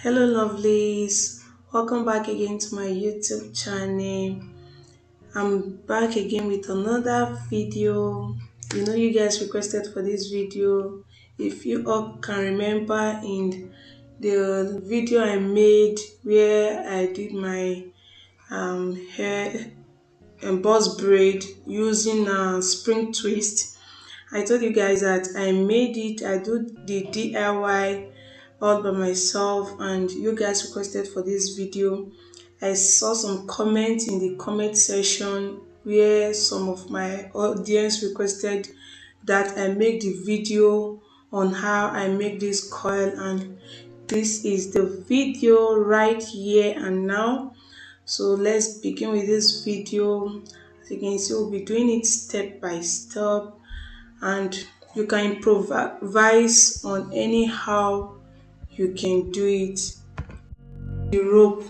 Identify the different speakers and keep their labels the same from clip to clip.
Speaker 1: Hello lovelies, welcome back again to my YouTube channel. I'm back again with another video. You guys requested for this video. If you all can remember in the video I made where I did my hair embossed braid using a spring twist, I told you guys that I made it. I do the DIY all by myself, and you guys requested for this video. I saw some comments in the comment section where some of my audience requested that I make the video on how I make this coil, and this is the video right here and now. So let's begin with this video. As you can see, we'll be doing it step by step, and you can improvise on anyhow you can do it. The rope,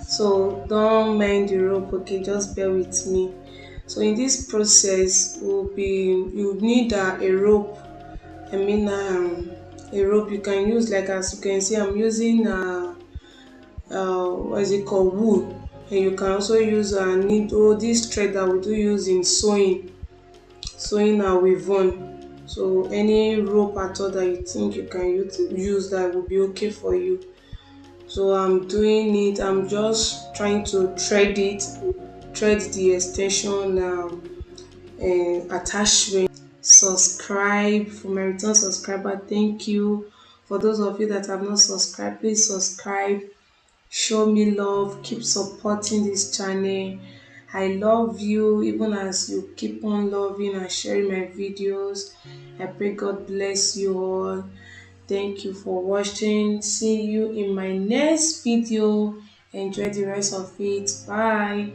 Speaker 1: so don't mind the rope, okay, just bear with me. So in this process you need a rope. A rope you can use, like as you can see I'm using what is it called, wool, and you can also use a needle, this thread that we do use in sewing a weave-on. So any rope at all that you think you can use that will be okay for you. So I'm doing it, I'm just trying to thread the extension attachment. Subscribe for my return subscriber, thank you. For those of you that have not subscribed, please subscribe, show me love, keep supporting this channel. I love you even as you keep on loving and sharing my videos. I pray God bless you all. Thank you for watching. See you in my next video. Enjoy the rest of it. Bye.